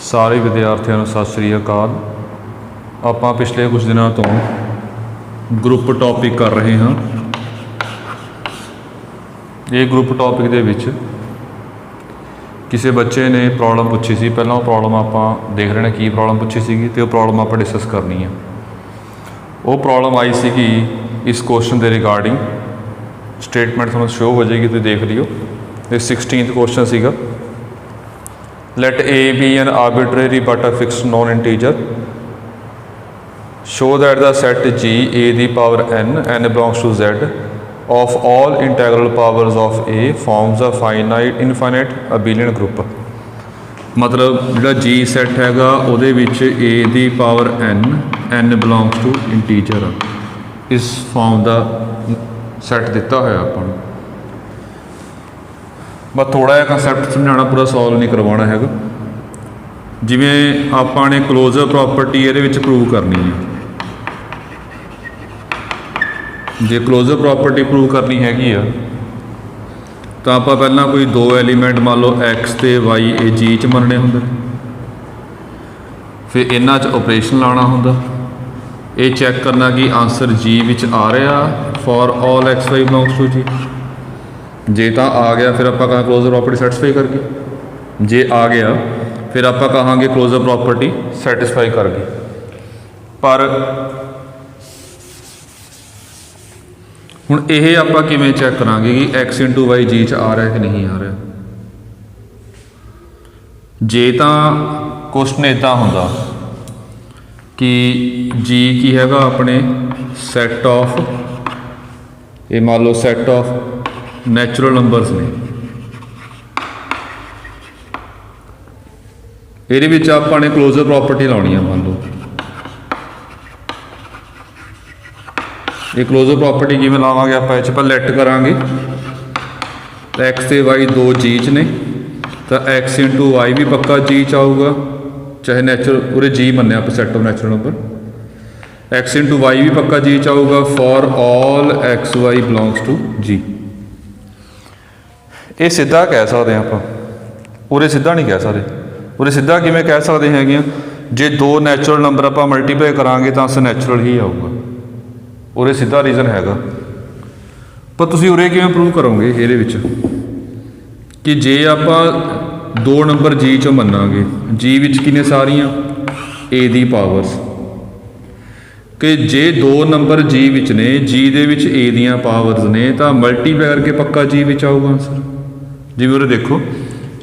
ਸਾਰੇ ਵਿਦਿਆਰਥੀਆਂ ਨੂੰ ਸਤਿ ਸ਼੍ਰੀ ਅਕਾਲ। ਆਪਾਂ ਪਿਛਲੇ ਕੁਝ ਦਿਨਾਂ ਤੋਂ ਗਰੁੱਪ ਟੌਪਿਕ ਕਰ ਰਹੇ ਹਾਂ। ਇਹ ਗਰੁੱਪ ਟੌਪਿਕ ਦੇ ਵਿੱਚ ਕਿਸੇ ਬੱਚੇ ਨੇ ਪ੍ਰੋਬਲਮ ਪੁੱਛੀ ਸੀ। ਪਹਿਲਾਂ ਉਹ ਪ੍ਰੋਬਲਮ ਆਪਾਂ ਦੇਖ ਰਹੇ ਨੇ ਕੀ ਪ੍ਰੋਬਲਮ ਪੁੱਛੀ ਸੀਗੀ ਅਤੇ ਉਹ ਪ੍ਰੋਬਲਮ ਆਪਾਂ ਡਿਸਕਸ ਕਰਨੀ ਆ। ਉਹ ਪ੍ਰੋਬਲਮ ਆਈ ਸੀਗੀ ਇਸ ਕੁਐਸਚਨ ਦੇ ਰਿਗਾਰਡਿੰਗ। ਸਟੇਟਮੈਂਟ ਤੁਹਾਨੂੰ ਸ਼ੋ ਹੋ ਜਾਏਗੀ, ਤੁਸੀਂ ਦੇਖ ਲਿਓ। ਇਹ 16th ਕੁਐਸਚਨ ਸੀਗਾ। Let A be an arbitrary but a fixed non-integer. Show that the set G A the power n belongs to Z of all integral powers of A forms a infinite abelian group। मतलब ਜਿਹੜਾ G set हैगा ਉਹਦੇ ਵਿੱਚ A the power n belongs to integer ਇਸ farm ਦਾ set ਦਿੱਤਾ ਹੋਇਆ ਆਪਾਂ ਨੂੰ। ਬਸ ਥੋੜ੍ਹਾ ਜਿਹਾ ਕੰਸੈਪਟ ਸਮਝਾਉਣਾ, ਪੂਰਾ ਸੋਲਵ ਨਹੀਂ ਕਰਵਾਉਣਾ ਹੈਗਾ। ਜਿਵੇਂ ਆਪਾਂ ਨੇ ਕਲੋਜ਼ਰ ਪ੍ਰੋਪਰਟੀ ਇਹਦੇ ਵਿੱਚ ਪ੍ਰੂਵ ਕਰਨੀ ਹੈ। ਜੇ ਕਲੋਜ਼ਰ ਪ੍ਰੋਪਰਟੀ ਪ੍ਰੂਵ ਕਰਨੀ ਹੈਗੀ ਆ ਤਾਂ ਆਪਾਂ ਪਹਿਲਾਂ ਕੋਈ ਦੋ ਐਲੀਮੈਂਟ ਮੰਨ ਲਓ x ਅਤੇ y ਇਹ G 'ਚ ਮੰਨਣੇ ਹੁੰਦੇ, ਫਿਰ ਇਹਨਾਂ 'ਚ ਆਪਰੇਸ਼ਨ ਲਾਉਣਾ ਹੁੰਦਾ। ਇਹ ਚੈੱਕ ਕਰਨਾ ਕਿ ਆਨਸਰ G ਵਿੱਚ ਆ ਰਿਹਾ for all x y belongs to G। ਜੇ ਤਾਂ ਆ ਗਿਆ ਫਿਰ ਆਪਾਂ ਕਹਾਂ ਕਲੋਜ਼ਰ ਪ੍ਰੋਪਰਟੀ ਸੈਟੀਸਫਾਈ ਕਰ ਗਈ। ਜੇ ਆ ਗਿਆ ਫਿਰ ਆਪਾਂ ਕਹਾਂਗੇ ਕਲੋਜ਼ਰ ਪ੍ਰੋਪਰਟੀ ਸੈਟੀਸਫਾਈ ਕਰ ਗਈ। ਪਰ ਹੁਣ ਇਹ ਆਪਾਂ ਕਿਵੇਂ ਚੈੱਕ ਕਰਾਂਗੇ ਕਿ x × y G 'ਚ ਆ ਰਿਹਾ ਕਿ ਨਹੀਂ ਆ ਰਿਹਾ। ਜੇ ਤਾਂ ਕੁਐਸਚਨ ਇੱਦਾਂ ਹੁੰਦਾ ਕਿ G ਕੀ ਹੈਗਾ ਆਪਣੇ ਸੈੱਟ ਆਫ, ਇਹ ਮੰਨ ਲਓ ਸੈੱਟ ਆਫ ਨੈਚੁਰਲ ਨੰਬਰਸ ਨੇ, ਇਹਦੇ ਵਿੱਚ ਆਪਾਂ ਨੇ ਕਲੋਜ਼ਰ ਪ੍ਰੋਪਰਟੀ ਲਾਉਣੀ ਆ। ਮੰਨ ਲਓ ਇਹ ਕਲੋਜ਼ਰ ਪ੍ਰੋਪਰਟੀ ਕਿਵੇਂ ਲਾਵਾਂਗੇ ਆਪਾਂ, ਇਹ 'ਚ ਆਪਾਂ ਲੈਟ ਕਰਾਂਗੇ x ਅਤੇ y ਦੋ G 'ਚ ਨੇ ਤਾਂ x × y ਵੀ ਪੱਕਾ G 'ਚ ਆਊਗਾ, ਚਾਹੇ ਨੈਚੁਰਲ ਉਰੇ G ਮੰਨਿਆ ਆਪਾਂ set of natural number. x × y ਵੀ ਪੱਕਾ G 'ਚ ਆਊਗਾ for all x y belongs to G। ਇਹ ਸਿੱਧਾ ਕਹਿ ਸਕਦੇ ਹਾਂ ਆਪਾਂ, ਉਰੇ ਸਿੱਧਾ ਨਹੀਂ ਕਹਿ ਸਕਦੇ। ਉਰੇ ਸਿੱਧਾ ਕਿਵੇਂ ਕਹਿ ਸਕਦੇ ਹੈਗੇ ਆ, ਜੇ ਦੋ ਨੈਚੁਰਲ ਨੰਬਰ ਆਪਾਂ ਮਲਟੀਪਲਾਈ ਕਰਾਂਗੇ ਤਾਂ ਆਨਸਰ ਨੈਚੁਰਲ ਹੀ ਆਊਗਾ। ਉਰੇ ਸਿੱਧਾ ਰੀਜ਼ਨ ਹੈਗਾ। ਪਰ ਤੁਸੀਂ ਉਰੇ ਕਿਵੇਂ ਪ੍ਰੂਵ ਕਰੋਗੇ ਇਹਦੇ ਵਿੱਚ ਕਿ ਜੇ ਆਪਾਂ ਦੋ ਨੰਬਰ G 'ਚੋਂ ਮੰਨਾਂਗੇ, G ਵਿੱਚ ਕਿੰਨੇ ਸਾਰੀਆਂ A ਦੀ ਪਾਵਰਸ, ਕਿ ਜੇ ਦੋ ਨੰਬਰ G ਵਿੱਚ ਨੇ, G ਦੇ ਵਿੱਚ A ਦੀਆਂ ਪਾਵਰਸ ਨੇ ਤਾਂ ਮਲਟੀਪਲਾਈ ਕਰਕੇ ਪੱਕਾ G ਵਿੱਚ ਆਊਗਾ ਆਨਸਰ। ਜਿਵੇਂ ਉਰੇ ਦੇਖੋ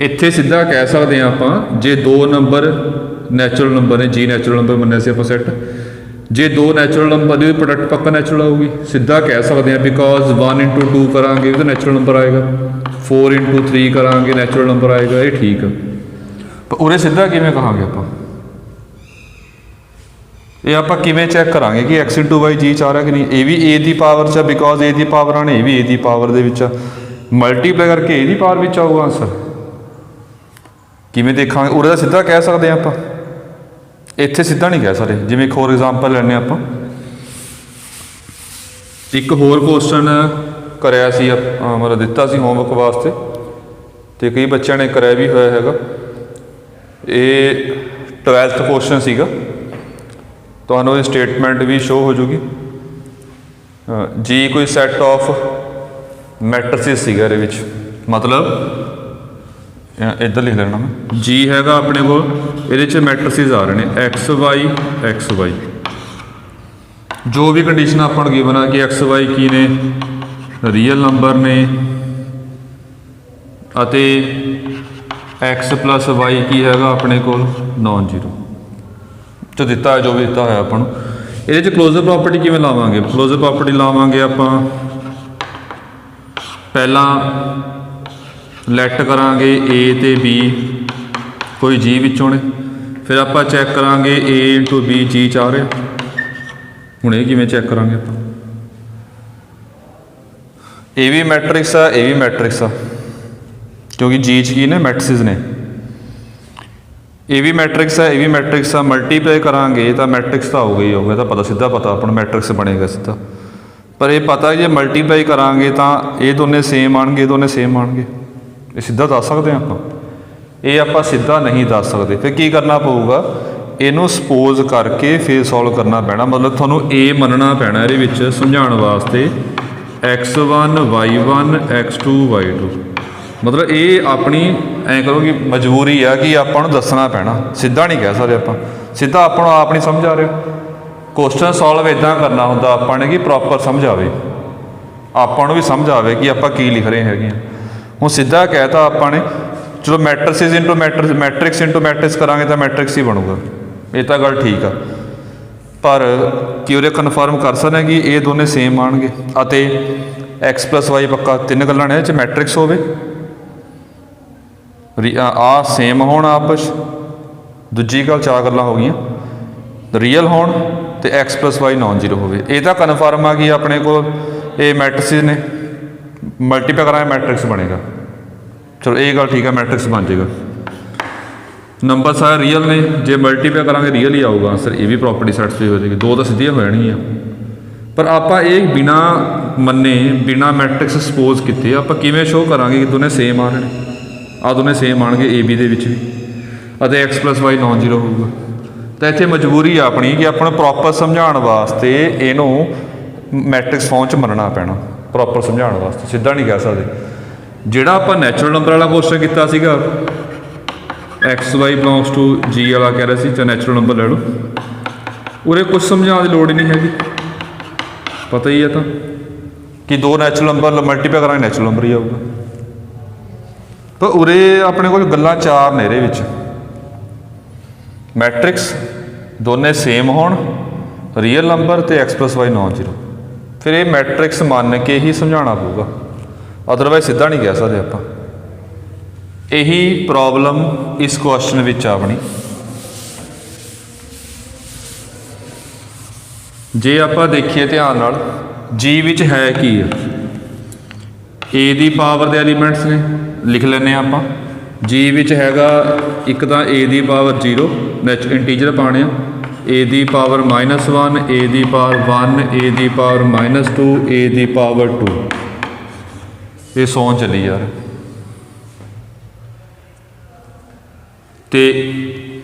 ਇੱਥੇ ਸਿੱਧਾ ਕਹਿ ਸਕਦੇ ਹਾਂ ਆਪਾਂ, ਜੇ ਦੋ ਨੰਬਰ ਨੈਚੁਰਲ ਨੰਬਰ ਨੇ, G ਨੈਚੁਰਲ ਨੰਬਰ ਮੰਨਿਆ ਸੀ ਆਪਾਂ ਸੈੱਟ, ਜੇ ਦੋ ਨੈਚੁਰਲ ਨੰਬਰ ਦੀ ਪ੍ਰੋਡਕਟ ਪੱਕਾ ਨੈਚੁਰਲ ਆਊਗੀ। ਸਿੱਧਾ ਕਹਿ ਸਕਦੇ ਹਾਂ ਬਿਕੋਜ਼ 1 × 2 ਕਰਾਂਗੇ ਉਹਦਾ ਨੈਚੁਰਲ ਨੰਬਰ ਆਏਗਾ, 4 × 3 ਕਰਾਂਗੇ ਨੈਚੁਰਲ ਨੰਬਰ ਆਏਗਾ। ਇਹ ਠੀਕ ਆ। ਪਰ ਉਰੇ ਸਿੱਧਾ ਕਿਵੇਂ ਕਹਾਂਗੇ ਆਪਾਂ, ਇਹ ਆਪਾਂ ਕਿਵੇਂ ਚੈੱਕ ਕਰਾਂਗੇ ਕਿ x × y G 'ਚ ਆ ਰਿਹਾ ਕਿ ਨਹੀਂ। ਇਹ ਵੀ A ਦੀ ਪਾਵਰ 'ਚ ਆ ਬਿਕੋਜ਼ A ਦੀ ਪਾਵਰਾਂ ਨੇ, ਇਹ ਵੀ A ਦੀ ਪਾਵਰ ਦੇ ਵਿੱਚ ਆ, ਮਲਟੀਪਲਾਈ ਕਰਕੇ A ਦੀ ਪਾਵਰ ਵਿੱਚ ਆਊਗਾ ਆਨਸਰ। ਕਿਵੇਂ ਦੇਖਾਂਗੇ, ਉਰੇ ਦਾ ਸਿੱਧਾ ਕਹਿ ਸਕਦੇ ਹਾਂ ਆਪਾਂ, ਇੱਥੇ ਸਿੱਧਾ ਨਹੀਂ ਕਹਿ ਸਕਦੇ। ਜਿਵੇਂ ਇੱਕ ਹੋਰ ਐਗਜ਼ਾਮਪਲ ਲੈਂਦੇ ਆਪਾਂ, ਇੱਕ ਹੋਰ ਕੁਐਸਚਨ ਕਰਿਆ ਸੀ ਮਤਲਬ ਦਿੱਤਾ ਸੀ ਹੋਮਵਰਕ ਵਾਸਤੇ ਅਤੇ ਕਈ ਬੱਚਿਆਂ ਨੇ ਕਰਿਆ ਵੀ ਹੋਇਆ ਹੈਗਾ। ਇਹ 12th ਕੁਐਸਚਨ ਸੀਗਾ, ਤੁਹਾਨੂੰ ਇਹ ਸਟੇਟਮੈਂਟ ਵੀ ਸ਼ੋ ਹੋ ਜੂਗੀ। G ਕੋਈ ਸੈੱਟ ਆਫ ਮੈਟ੍ਰਿਸਿਸ ਸੀਗਾ ਇਹਦੇ ਵਿੱਚ, ਮਤਲਬ ਇੱਧਰ ਲਿਖ ਲੈਣਾ ਮੈਂ, G ਹੈਗਾ ਆਪਣੇ ਕੋਲ, ਇਹਦੇ 'ਚ ਮੈਟ੍ਰਿਸਿਸ ਆ ਰਹੇ ਨੇ x y। ਜੋ ਵੀ ਕੰਡੀਸ਼ਨ ਆਪਾਂ ਨੂੰ ਗਿਵਨ ਆ ਕਿ x y ਕੀ ਨੇ, ਰੀਅਲ ਨੰਬਰ ਨੇ ਅਤੇ x + y ਕੀ ਹੈਗਾ ਆਪਣੇ ਕੋਲ ਨਾਨ ਜ਼ੀਰੋ ਤੇ ਦਿੱਤਾ ਹੈ, ਜੋ ਵੀ ਦਿੱਤਾ ਹੋਇਆ ਆਪਾਂ ਨੂੰ। ਇਹਦੇ 'ਚ ਕਲੋਜ਼ਰ ਪ੍ਰੋਪਰਟੀ ਕਿਵੇਂ ਲਾਵਾਂਗੇ, ਕਲੋਜ਼ਰ ਪ੍ਰੋਪਰਟੀ ਲਾਵਾਂਗੇ ਆਪਾਂ ਪਹਿਲਾਂ ਲੈਟ ਕਰਾਂਗੇ A ਅਤੇ B ਕੋਈ G ਵਿੱਚੋਂ ਨੇ, ਫਿਰ ਆਪਾਂ ਚੈੱਕ ਕਰਾਂਗੇ A × B G 'ਚ ਆ ਰਿਹਾ। ਹੁਣ ਇਹ ਕਿਵੇਂ ਚੈੱਕ ਕਰਾਂਗੇ ਆਪਾਂ, ਇਹ ਵੀ ਮੈਟ੍ਰਿਕਸ ਆ, ਇਹ ਵੀ ਮੈਟ੍ਰਿਕਸ ਆ, ਕਿਉਂਕਿ G 'ਚ ਕੀ ਨੇ ਮੈਟ੍ਰਿਸਿਸ ਨੇ। ਇਹ ਵੀ ਮੈਟ੍ਰਿਕਸ ਆ, ਇਹ ਵੀ ਮੈਟ੍ਰਿਕਸ ਆ, ਮਲਟੀਪਲਾਈ ਕਰਾਂਗੇ ਤਾਂ ਮੈਟ੍ਰਿਕਸ ਤਾਂ ਆਊਗਾ ਹੀ ਆਊਗਾ। ਤਾਂ ਪਤਾ ਸਿੱਧਾ ਪਤਾ ਆਪਾਂ ਨੂੰ ਮੈਟ੍ਰਿਕਸ ਬਣੇਗਾ ਸਿੱਧਾ। ਪਰ ਇਹ ਪਤਾ ਜੇ ਮਲਟੀਪਲਾਈ ਕਰਾਂਗੇ ਤਾਂ ਇਹ ਦੋਨੇ ਸੇਮ ਆਉਣਗੇ, ਇਹ ਦੋਨੇ ਸੇਮ ਆਉਣਗੇ। ਇਹ ਸਿੱਧਾ ਦੱਸ ਸਕਦੇ ਹਾਂ ਆਪਾਂ ਇਹ ਆਪਾਂ ਸਿੱਧਾ ਨਹੀਂ ਦੱਸ ਸਕਦੇ। ਫਿਰ ਕੀ ਕਰਨਾ ਪਊਗਾ, ਇਹਨੂੰ ਸਪੋਜ਼ ਕਰਕੇ ਫਿਰ ਸੋਲਵ ਕਰਨਾ ਪੈਣਾ। ਮਤਲਬ ਤੁਹਾਨੂੰ ਇਹ ਮੰਨਣਾ ਪੈਣਾ ਇਹਦੇ ਵਿੱਚ ਸਮਝਾਉਣ ਵਾਸਤੇ x1 y1 x2 y2। ਮਤਲਬ ਇਹ ਆਪਣੀ ਐਂ ਕਰੋ ਕਿ ਮਜਬੂਰੀ ਆ ਕਿ ਆਪਾਂ ਨੂੰ ਦੱਸਣਾ ਪੈਣਾ, ਸਿੱਧਾ ਨਹੀਂ ਕਹਿ ਸਕਦੇ ਆਪਾਂ। ਸਿੱਧਾ ਆਪਾਂ ਨੂੰ ਆਪ ਨਹੀਂ ਸਮਝ ਆ ਰਿਹਾ। ਕੁਐਸਚਨ ਸੋਲਵ ਇੱਦਾਂ ਕਰਨਾ ਹੁੰਦਾ ਆਪਾਂ ਨੇ ਕਿ ਪ੍ਰੋਪਰ ਸਮਝ ਆਵੇ, ਆਪਾਂ ਨੂੰ ਵੀ ਸਮਝ ਆਵੇ ਕਿ ਆਪਾਂ ਕੀ ਲਿਖ ਰਹੇ ਹੈਗੇ ਹਾਂ। ਹੁਣ ਸਿੱਧਾ ਕਹਿਤਾ ਆਪਾਂ ਨੇ, ਚਲੋ matrix into matrix into matrix ਕਰਾਂਗੇ ਤਾਂ ਮੈਟ੍ਰਿਕਸ ਹੀ ਬਣੂਗਾ, ਇਹ ਤਾਂ ਗੱਲ ਠੀਕ ਆ। ਪਰ ਕੀ ਉਹਦੇ ਕਨਫਰਮ ਕਰ ਸਕਦੇ ਕਿ ਇਹ ਦੋਨੇ ਸੇਮ ਆਉਣਗੇ ਅਤੇ x + y ਪੱਕਾ, ਤਿੰਨ ਗੱਲਾਂ ਨੇ ਇਹ 'ਚ ਮੈਟ੍ਰਿਕਸ ਹੋਵੇ, ਆ ਸੇਮ ਹੋਣ ਆਪਸ, ਦੂਜੀ ਗੱਲ ਚਾਰ ਗੱਲਾਂ ਹੋ ਗਈਆਂ, ਰੀਅਲ ਹੋਣ ਤੇ x + y ਨਾਨ ਜ਼ੀਰੋ ਹੋਵੇ। ਇਹ ਤਾਂ ਕਨਫਰਮ ਆ ਕਿ ਆਪਣੇ ਕੋਲ ਇਹ ਮੈਟ੍ਰਿਕਸ ਨੇ, ਮਲਟੀਪਲਾਈ ਕਰਾਂਗੇ ਮੈਟ੍ਰਿਕਸ ਬਣੇਗਾ। ਚਲੋ ਇਹ ਗੱਲ ਠੀਕ ਹੈ, ਮੈਟ੍ਰਿਕਸ ਬਣ ਜਾਏਗਾ। ਨੰਬਰ ਸਾਰੇ ਰੀਅਲ ਨੇ, ਜੇ ਮਲਟੀਪਲਾਈ ਕਰਾਂਗੇ ਰੀਅਲ ਹੀ ਆਊਗਾ ਆਨਸਰ। ਇਹ ਵੀ ਪ੍ਰੋਪਰਟੀ ਸੈਟੀਸਫਾਈ ਹੋ ਜਾਏਗੀ, ਦੋ ਤਾਂ ਸਿੱਧੀਆਂ ਹੋ ਜਾਣਗੀਆਂ। ਪਰ ਆਪਾਂ ਇਹ ਬਿਨਾ ਮੰਨੇ, ਬਿਨਾ ਮੈਟ੍ਰਿਕਸ ਸਪੋਜ਼ ਕੀਤੇ ਆਪਾਂ ਕਿਵੇਂ ਸ਼ੋਅ ਕਰਾਂਗੇ ਕਿ ਦੋਨੇ ਸੇਮ ਆ ਰਹੇ ਨੇ? ਆਹ ਦੋਨੇ ਸੇਮ ਆਉਣਗੇ AB ਦੇ ਵਿੱਚ ਵੀ, ਅਤੇ x + y ਨਾਨ ਜ਼ੀਰੋ ਹੋਊਗਾ। ਤਾਂ ਇੱਥੇ ਮਜਬੂਰੀ ਆ ਆਪਣੀ ਕਿ ਆਪਾਂ ਨੂੰ ਪ੍ਰੋਪਰ ਸਮਝਾਉਣ ਵਾਸਤੇ ਇਹਨੂੰ ਮੈਟ੍ਰਿਕਸ ਫਾਰਮ 'ਚ ਮੰਨਣਾ ਪੈਣਾ, ਪ੍ਰੋਪਰ ਸਮਝਾਉਣ ਵਾਸਤੇ, ਸਿੱਧਾ ਨਹੀਂ ਕਹਿ ਸਕਦੇ। ਜਿਹੜਾ ਆਪਾਂ ਨੈਚੁਰਲ ਨੰਬਰ ਵਾਲਾ ਕੁਐਸਚਨ ਕੀਤਾ ਸੀਗਾ, x y belongs to G ਵਾਲਾ ਕਹਿ ਰਿਹਾ ਸੀ, ਚਾਹੇ ਨੈਚੁਰਲ ਨੰਬਰ ਲੈ ਲਓ, ਉਰੇ ਕੁਛ ਸਮਝਾਉਣ ਦੀ ਲੋੜ ਹੀ ਨਹੀਂ ਹੈਗੀ, ਪਤਾ ਹੀ ਹੈ ਤਾਂ ਕਿ ਦੋ ਨੈਚੁਰਲ ਨੰਬਰ ਮਲਟੀਪਲਾਈ ਕਰਾਂਗੇ ਨੈਚੁਰਲ ਨੰਬਰ ਹੀ ਆਊਗਾ। ਪਰ ਉਰੇ ਆਪਣੇ ਕੋਲ ਗੱਲਾਂ ਚਾਰ ਨੇ ਇਹਦੇ ਵਿੱਚ, ਮੈਟ੍ਰਿਕਸ ਦੋਨੇ ਸੇਮ ਹੋਣ, ਰੀਅਲ ਨੰਬਰ ਤੇ x + y ਨਾਨ ਜ਼ੀਰੋ। ਫਿਰ ਇਹ ਮੈਟ੍ਰਿਕਸ ਮੰਨ ਕੇ ਹੀ ਸਮਝਾਉਣਾ ਪਊਗਾ, ਅਦਰਵਾਈਜ਼ ਸਿੱਧਾ ਨਹੀਂ ਕਹਿ ਸਕਦੇ ਆਪਾਂ। ਇਹੀ ਪ੍ਰੋਬਲਮ ਇਸ ਕੁਐਸਚਨ ਵਿੱਚ ਆ ਆਪਣੀ। ਜੇ ਆਪਾਂ ਦੇਖੀਏ ਧਿਆਨ ਨਾਲ, G ਵਿੱਚ ਹੈ ਕੀ ਆ, A ਦੀ ਪਾਵਰ ਦੇ ਐਲੀਮੈਂਟਸ ਨੇ, ਲਿਖ ਲੈਂਦੇ ਹਾਂ ਆਪਾਂ। G ਵਿੱਚ ਹੈਗਾ ਇੱਕ ਤਾਂ A ਦੀ ਪਾਵਰ 0 ਇੰਟੀਜਰ ਪਾਉਣੇ ਆ, A the power -1, A the power 1, A the power -2, A the power 2। ਇਹ ਸੌਂ ਚੱਲੀ ਯਾਰ। ਤੇ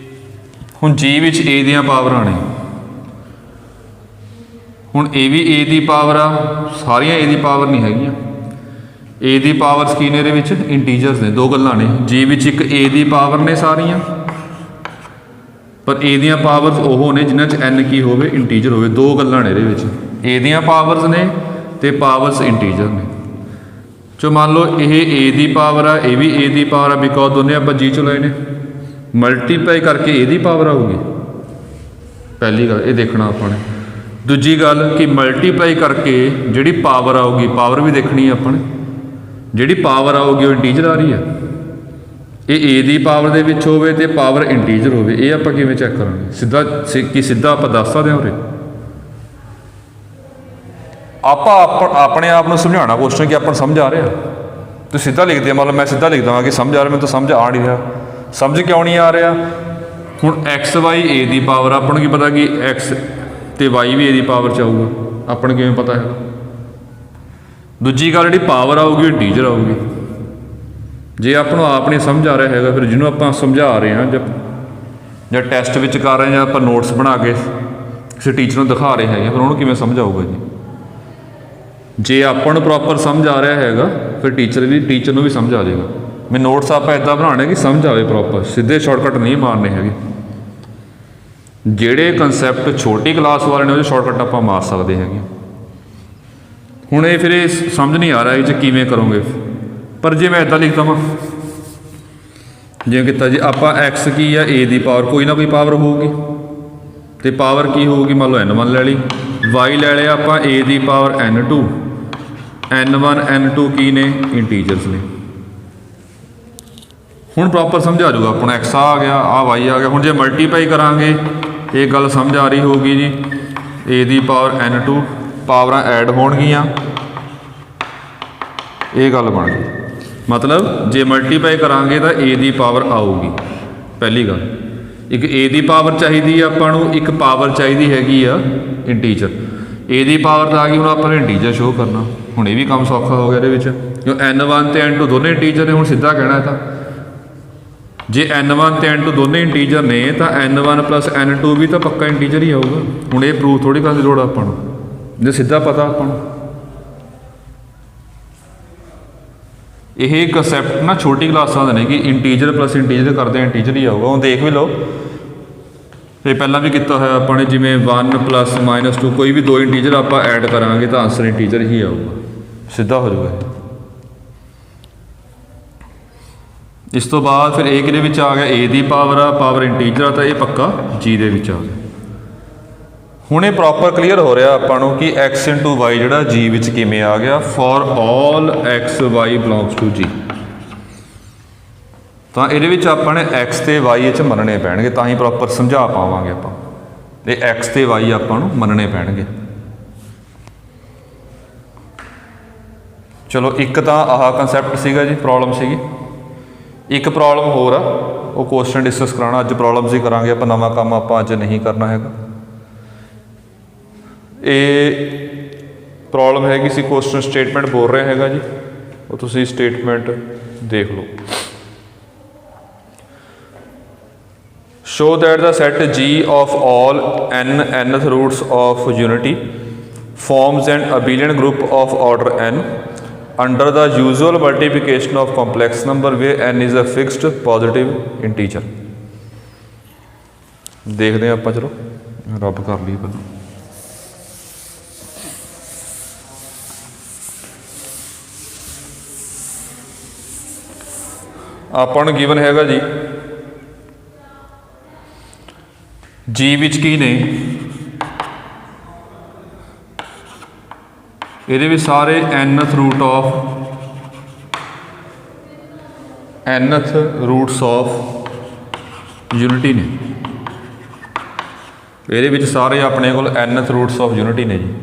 ਹੁਣ G ਵਿੱਚ A ਦੀਆਂ ਪਾਵਰਾਂ ਨੇ, ਹੁਣ ਇਹ ਵੀ A ਦੀ ਪਾਵਰ ਆ, ਸਾਰੀਆਂ A ਦੀ ਪਾਵਰ ਨਹੀਂ ਹੈਗੀਆਂ। A ਦੀ ਪਾਵਰਸ ਕੀ ਨੇ ਇਹਦੇ ਵਿੱਚ? ਇੰਟੀਜਰਸ ਨੇ, ਦੋ ਗੱਲਾਂ ਨੇ। G ਵਿੱਚ ਇੱਕ A ਦੀ ਪਾਵਰ ਨੇ ਸਾਰੀਆਂ, ਪਰ A ਦੀਆਂ ਪਾਵਰਸ ਉਹ ਨੇ ਜਿਨ੍ਹਾਂ 'ਚ n ਕੀ ਹੋਵੇ, ਇੰਟੀਜਰ ਹੋਵੇ। ਦੋ ਗੱਲਾਂ ਨੇ ਇਹਦੇ ਵਿੱਚ, A ਦੀਆਂ ਪਾਵਰਸ ਨੇ ਤੇ ਪਾਵਰਸ ਇੰਟੀਜਰ ਨੇ। ਚੋ ਮੰਨ ਲਓ ਇਹ A ਦੀ ਪਾਵਰ ਆ, ਇਹ ਵੀ A ਦੀ ਪਾਵਰ ਆ, ਬਿਕੋਜ਼ ਦੋਨੇ ਆਪਾਂ G 'ਚੋਂ ਲਏ ਨੇ। ਮਲਟੀਪਲਾਈ ਕਰਕੇ A ਦੀ ਪਾਵਰ ਆਊਗੀ, ਪਹਿਲੀ ਗੱਲ ਇਹ ਦੇਖਣਾ ਆਪਾਂ ਨੇ। ਦੂਜੀ ਗੱਲ ਕਿ ਮਲਟੀਪਲਾਈ ਕਰਕੇ ਜਿਹੜੀ ਪਾਵਰ ਆਊਗੀ, ਪਾਵਰ ਵੀ ਦੇਖਣੀ ਆਪਾਂ ਨੇ। ਜਿਹੜੀ ਪਾਵਰ ਆਊਗੀ ਉਹ ਇੰਟੀਜਰ ਆ ਰਹੀ ਹੈ, ਇਹ A ਦੀ ਪਾਵਰ ਦੇ ਵਿੱਚ ਹੋਵੇ ਤੇ ਪਾਵਰ ਇੰਟੀਜਰ ਹੋਵੇ, ਇਹ ਆਪਾਂ ਕਿਵੇਂ ਚੈੱਕ ਕਰਾਂਗੇ? ਸਿੱਧਾ ਆਪਾਂ ਦੱਸ ਸਕਦੇ ਹਾਂ ਉਰੇ? ਆਪਾਂ ਆਪਣੇ ਆਪ ਨੂੰ ਸਮਝਾਉਣਾ ਕੁਐਸਚਨ ਕਿ ਆਪਾਂ ਨੂੰ ਸਮਝ ਆ ਰਿਹਾ। ਤੁਸੀਂ ਸਿੱਧਾ ਲਿਖਦੇ, ਮਤਲਬ ਮੈਂ ਸਿੱਧਾ ਲਿਖ ਦੇਵਾਂ ਕਿ ਸਮਝ ਆ ਰਿਹਾ, ਮੈਨੂੰ ਤਾਂ ਸਮਝ ਆ ਨਹੀਂ ਰਿਹਾ। ਸਮਝ ਕਿਉਂ ਨਹੀਂ ਆ ਰਿਹਾ? ਹੁਣ x y A the power, ਆਪਾਂ ਨੂੰ ਕੀ ਪਤਾ ਕਿ x ਤੇ y we A the power 'ਚ ਆਊਗਾ, ਆਪਾਂ ਨੂੰ ਕਿਵੇਂ ਪਤਾ ਹੈਗਾ? ਦੂਜੀ ਗੱਲ ਜਿਹੜੀ ਪਾਵਰ ਆਊਗੀ ਇੰਟੀਜਰ ਆਊਗੀ। ਜੇ ਆਪਾਂ ਨੂੰ ਆਪ ਨਹੀਂ ਸਮਝ ਆ ਰਿਹਾ ਹੈਗਾ, ਫਿਰ ਜਿਹਨੂੰ ਆਪਾਂ ਸਮਝਾ ਰਹੇ ਹਾਂ ਜਾਂ ਟੈਸਟ ਵਿੱਚ ਕਰ ਰਹੇ ਹਾਂ, ਜਾਂ ਆਪਾਂ ਨੋਟਸ ਬਣਾ ਕੇ ਕਿਸੇ ਟੀਚਰ ਨੂੰ ਦਿਖਾ ਰਹੇ ਹੈਗੇ, ਫਿਰ ਉਹਨੂੰ ਕਿਵੇਂ ਸਮਝ ਆਊਗਾ ਜੀ? ਜੇ ਆਪਾਂ ਨੂੰ ਪ੍ਰੋਪਰ ਸਮਝ ਆ ਰਿਹਾ ਹੈਗਾ, ਫਿਰ ਟੀਚਰ ਨੂੰ ਵੀ ਸਮਝ ਆ ਜਾਏਗਾ। ਮੈਂ ਨੋਟਸ ਆਪਾਂ ਇੱਦਾਂ ਬਣਾਉਣੇ ਕਿ ਸਮਝ ਆਵੇ ਪ੍ਰੋਪਰ, ਸਿੱਧੇ ਸ਼ਾਰਟਕਟ ਨਹੀਂ ਮਾਰਨੇ ਹੈਗੇ। ਜਿਹੜੇ ਕਨਸੈਪਟ ਛੋਟੀ ਕਲਾਸ ਵਾਲੇ ਨੇ ਉਹਦੇ ਸ਼ਾਰਟਕਟ ਆਪਾਂ ਮਾਰ ਸਕਦੇ ਹੈਗੇ। ਹੁਣ ਇਹ ਫਿਰ ਇਹ ਸਮਝ ਨਹੀਂ ਆ ਰਿਹਾ ਇਹ 'ਚ ਕਿਵੇਂ ਕਰੋਗੇ। ਪਰ ਜੇ ਮੈਂ ਇੱਦਾਂ ਲਿਖ ਦੇਵਾਂ, ਜਿਵੇਂ ਕੀਤਾ ਜੀ ਆਪਾਂ x ਕੀ ਆ, A ਦੀ ਪਾਵਰ, ਕੋਈ ਨਾ ਕੋਈ ਪਾਵਰ ਹੋਊਗੀ, ਤੇ ਪਾਵਰ ਕੀ ਹੋਊਗੀ? ਮੰਨ ਲਓ n1 ਲੈ ਲਈ, y ਲੈ ਲਿਆ ਆਪਾਂ A the power n2, n1 n2 ਕੀ ਨੇ? ਇੰਟੀਜਰਸ ਨੇ। ਹੁਣ ਪ੍ਰੋਪਰ ਸਮਝ ਆ ਜਾਊਗਾ ਆਪਣਾ, x ਆ ਗਿਆ, ਆ y ਆ ਗਿਆ। ਹੁਣ ਜੇ ਮਲਟੀਪਲਾਈ ਕਰਾਂਗੇ, ਇਹ ਗੱਲ ਸਮਝ ਆ ਰਹੀ ਹੋਊਗੀ ਜੀ, A the power n2, ਪਾਵਰਾਂ add ਹੋਣਗੀਆਂ, ਇਹ ਗੱਲ ਬਣ ਗਈ। ਮਤਲਬ ਜੇ ਮਲਟੀਪਲਾਈ ਕਰਾਂਗੇ ਤਾਂ A ਦੀ ਪਾਵਰ ਆਊਗੀ, ਪਹਿਲੀ ਗੱਲ। ਇੱਕ A ਦੀ ਪਾਵਰ ਚਾਹੀਦੀ ਆ ਆਪਾਂ ਨੂੰ, ਇੱਕ ਪਾਵਰ ਚਾਹੀਦੀ ਹੈਗੀ ਆ ਇੰਟੀਜਰ। A ਦੀ ਪਾਵਰ ਤਾਂ ਆ ਗਈ, ਹੁਣ ਆਪਾਂ ਨੇ ਇੰਟੀਜਰ ਸ਼ੋਅ ਕਰਨਾ। ਹੁਣ ਇਹ ਵੀ ਕੰਮ ਸੌਖਾ ਹੋ ਗਿਆ ਇਹਦੇ ਵਿੱਚ, ਕਿਉਂ n1 ਤੇ n2 ਦੋਨੇ ਇੰਟੀਜਰ ਨੇ। ਹੁਣ ਸਿੱਧਾ ਕਹਿਣਾ ਤਾਂ जे n1 ਤੇ n2 ਦੋਨੇ ਇੰਟੀਜਰ ਨੇ ਤਾਂ n1 + n2 ਵੀ ਤਾਂ ਪੱਕਾ ਇੰਟੀਜਰ ਹੀ ਆਊਗਾ। ਹੁਣ ਇਹ ਪ੍ਰੂਫ ਥੋੜੀ ਕਰਨ ਦੀ ਲੋੜ ਆਪਾਂ ਨੂੰ, ਜੇ ਸਿੱਧਾ ਪਤਾ ਆਪਾਂ ਨੂੰ। ਇਹ ਕਨਸੈਪਟ ਨਾ ਛੋਟੀ ਕਲਾਸਾਂ ਦੇ ਨੇ ਕਿ ਇੰਟੀਜਰ + ਇੰਟੀਜਰ ਕਰਦੇ ਇੰਟੀਜਰ ਹੀ ਆਊਗਾ। ਹੁਣ ਦੇਖ ਵੀ ਲਓ, ਇਹ ਪਹਿਲਾਂ ਵੀ ਕੀਤਾ ਹੋਇਆ ਆਪਾਂ ਨੇ, ਜਿਵੇਂ 1 + -2 ਕੋਈ ਵੀ ਦੋ ਇੰਟੀਜਰ ਆਪਾਂ ਐਡ ਕਰਾਂਗੇ ਤਾਂ ਆਂਸਰ ਇੰਟੀਜਰ ਹੀ ਆਊਗਾ, ਸਿੱਧਾ ਹੋ ਜਾਊਗਾ। ਇਸ ਤੋਂ ਬਾਅਦ ਫਿਰ ਇਹ ਕਿਹਦੇ ਵਿੱਚ ਆ ਗਿਆ, a ਦੀ ਪਾਵਰ ਆ, ਪਾਵਰ ਇੰਟੀਜਰ ਆ, ਤਾਂ ਇਹ ਪੱਕਾ g ਦੇ ਵਿੱਚ ਆ ਗਿਆ। ਹੁਣ ਇਹ ਪ੍ਰੋਪਰ ਕਲੀਅਰ ਹੋ ਰਿਹਾ ਆਪਾਂ ਨੂੰ ਕਿ x × y ਜਿਹੜਾ g ਵਿੱਚ ਕਿਵੇਂ ਆ ਗਿਆ, for all x y belongs to g। ਤਾਂ ਇਹਦੇ ਵਿੱਚ ਆਪਾਂ ਨੇ x ਤੇ y ਇਹ 'ਚ ਮੰਨਣੇ ਪੈਣਗੇ, ਤਾਂ ਹੀ ਪ੍ਰੋਪਰ ਸਮਝਾ ਪਾਵਾਂਗੇ ਆਪਾਂ। ਇਹ x ਤੇ y ਆਪਾਂ ਨੂੰ ਮੰਨਣੇ ਪੈਣਗੇ। ਚਲੋ ਇੱਕ ਤਾਂ ਆਹ ਕਨਸੈਪਟ ਸੀਗਾ ਜੀ, ਪ੍ਰੋਬਲਮ ਸੀਗੀ। ਇੱਕ ਪ੍ਰੋਬਲਮ ਹੋਰ ਆ, ਉਹ ਕੁਐਸਚਨ ਡਿਸਕਸ ਕਰਾਉਣਾ। ਅੱਜ ਪ੍ਰੋਬਲਮਸ ਹੀ ਕਰਾਂਗੇ ਆਪਾਂ, ਨਵਾਂ ਕੰਮ ਆਪਾਂ ਅੱਜ ਨਹੀਂ ਕਰਨਾ ਹੈਗਾ। ਇਹ ਪ੍ਰੋਬਲਮ ਹੈਗੀ ਸੀ, ਕੁਐਸਚਨ ਸਟੇਟਮੈਂਟ ਬੋਲ ਰਿਹਾ ਹੈਗਾ ਜੀ, ਉਹ ਤੁਸੀਂ ਸਟੇਟਮੈਂਟ ਦੇਖ ਲਓ। Show that the set G of all n nth roots of unity forms an abelian group of order n under the usual multiplication of complex number where n is a fixed positive integer। देखते हैं आप, चलो रब कर लिए पहले। ਆਪਾਂ ਨੂੰ ਗਿਵਨ ਹੈਗਾ ਜੀ g ਵਿੱਚ ਕੀ ਨੇ, ਇਹਦੇ ਵਿੱਚ ਸਾਰੇ nth ਰੂਟਸ ਆਫ ਯੂਨਿਟੀ ਨੇ। ਇਹਦੇ ਵਿੱਚ ਸਾਰੇ ਆਪਣੇ ਕੋਲ nth ਰੂਟਸ ਆਫ ਯੂਨਿਟੀ ਨੇ ਜੀ।